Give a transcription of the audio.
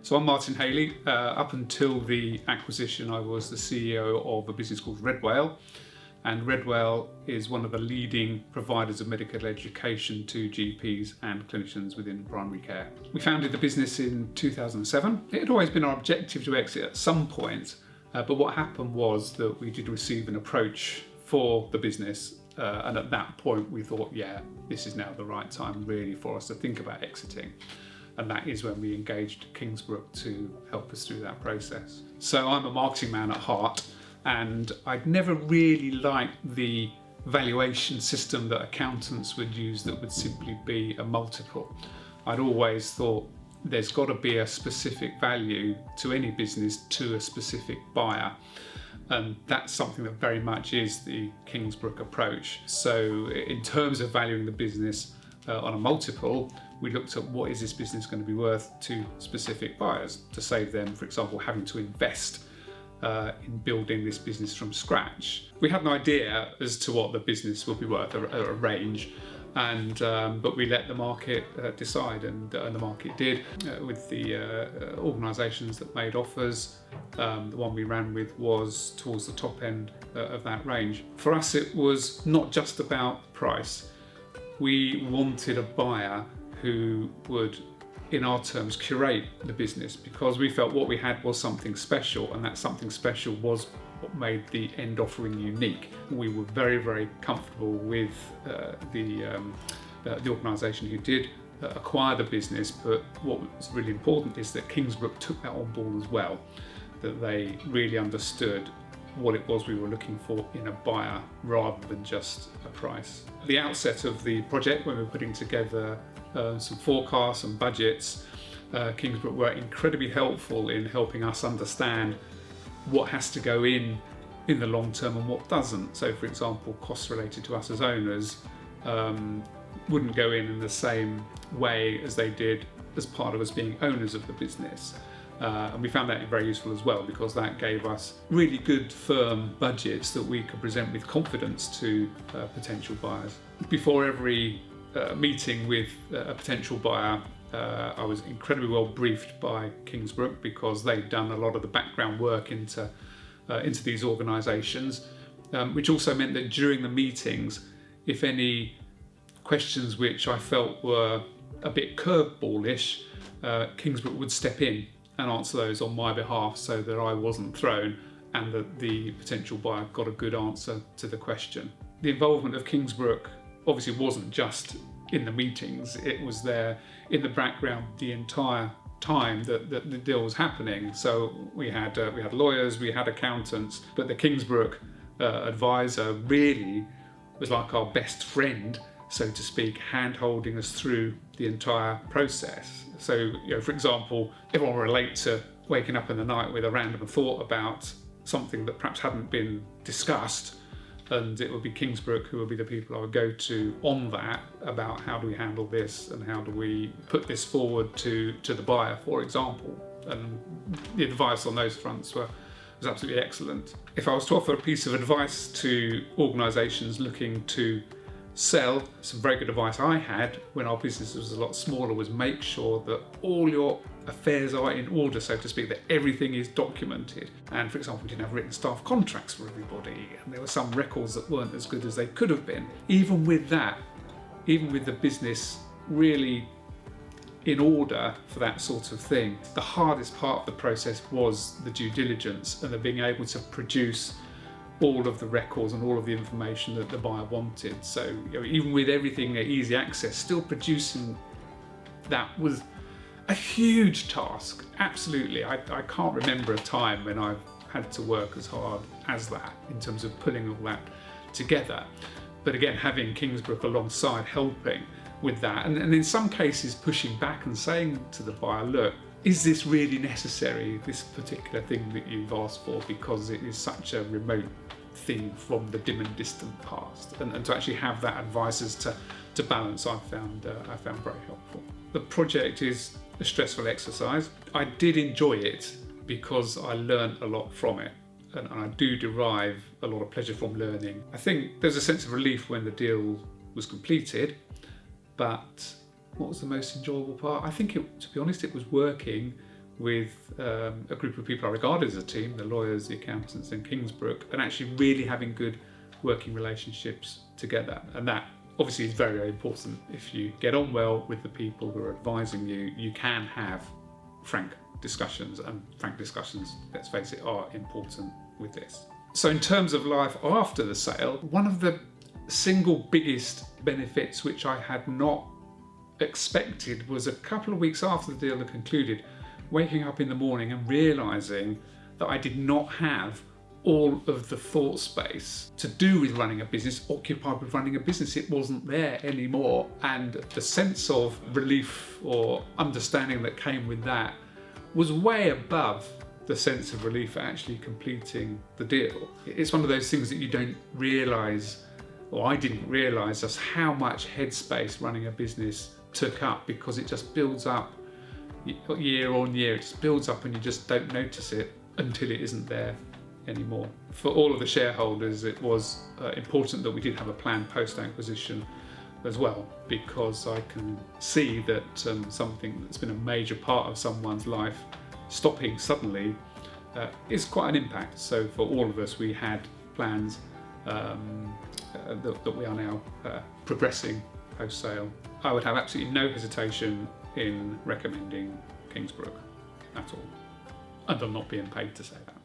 So I'm Martin Haley. Up until the acquisition, I was the CEO of a business called Red Whale. And Red Whale is one of the leading providers of medical education to GPs and clinicians within primary care. We founded the business in 2007. It had always been our objective to exit at some point, but what happened was that we did receive an approach for the business, and at that point we thought, yeah, this is now the right time really for us to think about exiting. And that is when we engaged Kingsbrook to help us through that process. So I'm a marketing man at heart, and I'd never really liked the valuation system that accountants would use that would simply be a multiple. I'd always thought there's got to be a specific value to any business to a specific buyer. And that's something that very much is the Kingsbrook approach. So in terms of valuing the business on a multiple, we looked at what is this business going to be worth to specific buyers to save them, for example, having to invest in building this business from scratch. We had an idea as to what the business would be worth, a range, but we let the market decide, and the market did with the organisations that made offers. The one we ran with was towards the top end of that range. For us, it was not just about price. We wanted a buyer who would, in our terms, curate the business, because we felt what we had was something special, and that something special was what made the end offering unique. We were very, very comfortable with the organisation who did acquire the business, but what was really important is that Kingsbrook took that on board as well, that they really understood what it was we were looking for in a buyer rather than just a price. At the outset of the project, when we were putting together some forecasts and budgets, Kingsbrook were incredibly helpful in helping us understand what has to go in the long term and what doesn't. So, for example, costs related to us as owners wouldn't go in the same way as they did as part of us being owners of the business. And we found that very useful as well, because that gave us really good, firm budgets that we could present with confidence to potential buyers. Before every meeting with a potential buyer, I was incredibly well briefed by Kingsbrook, because they'd done a lot of the background work into these organisations, which also meant that during the meetings, if any questions which I felt were a bit curveballish, Kingsbrook would step in and answer those on my behalf, so that I wasn't thrown and that the potential buyer got a good answer to the question. The involvement of Kingsbrook obviously wasn't just in the meetings, it was there in the background the entire time that the deal was happening. So we had lawyers, we had accountants, but the Kingsbrook advisor really was like our best friend, so to speak, hand-holding us through the entire process. So, for example, everyone will relate to waking up in the night with a random thought about something that perhaps hadn't been discussed, and it would be Kingsbrook who would be the people I would go to on that, about how do we handle this and how do we put this forward to the buyer, for example. And the advice on those fronts was absolutely excellent. If I was to offer a piece of advice to organisations looking to sell, some very good advice I had when our business was a lot smaller was make sure that all your affairs are in order, so to speak, that everything is documented. And for example, we didn't have written staff contracts for everybody, and there were some records that weren't as good as they could have been. Even with that, even with the business really in order for that sort of thing, the hardest part of the process was the due diligence and the being able to produce all of the records and all of the information that the buyer wanted. So even with everything at easy access, still producing that was a huge task. Absolutely. I can't remember a time when I've had to work as hard as that in terms of pulling all that together. But again, having Kingsbrook alongside helping with that, and in some cases pushing back and saying to the buyer, look, is this really necessary, this particular thing that you've asked for, because it is such a remote thing from the dim and distant past, and to actually have that advice as to balance, I found very helpful. The project is a stressful exercise. I did enjoy it because I learned a lot from it, and I do derive a lot of pleasure from learning. I think there's a sense of relief when the deal was completed, but what was the most enjoyable part? I think, to be honest, it was working with a group of people I regarded as a team, the lawyers, the accountants and Kingsbrook, and actually really having good working relationships together. And that obviously is very, very important. If you get on well with the people who are advising you, you can have frank discussions, and frank discussions, let's face it, are important with this. So in terms of life after the sale, one of the single biggest benefits which I had not expected was a couple of weeks after the deal had concluded, waking up in the morning and realising that I did not have all of the thought space to do with running a business occupied with running a business. It wasn't there anymore, and the sense of relief or understanding that came with that was way above the sense of relief at actually completing the deal. It's one of those things that you don't realise, or I didn't realise, just how much headspace running a business took up, because it just builds up year on year. It just builds up and you just don't notice it until it isn't there anymore. For all of the shareholders, it was important that we did have a plan post-acquisition as well, because I can see that something that's been a major part of someone's life stopping suddenly is quite an impact. So for all of us, we had plans that we are now progressing post-sale. I would have absolutely no hesitation in recommending Kingsbrook at all, and I'm not being paid to say that.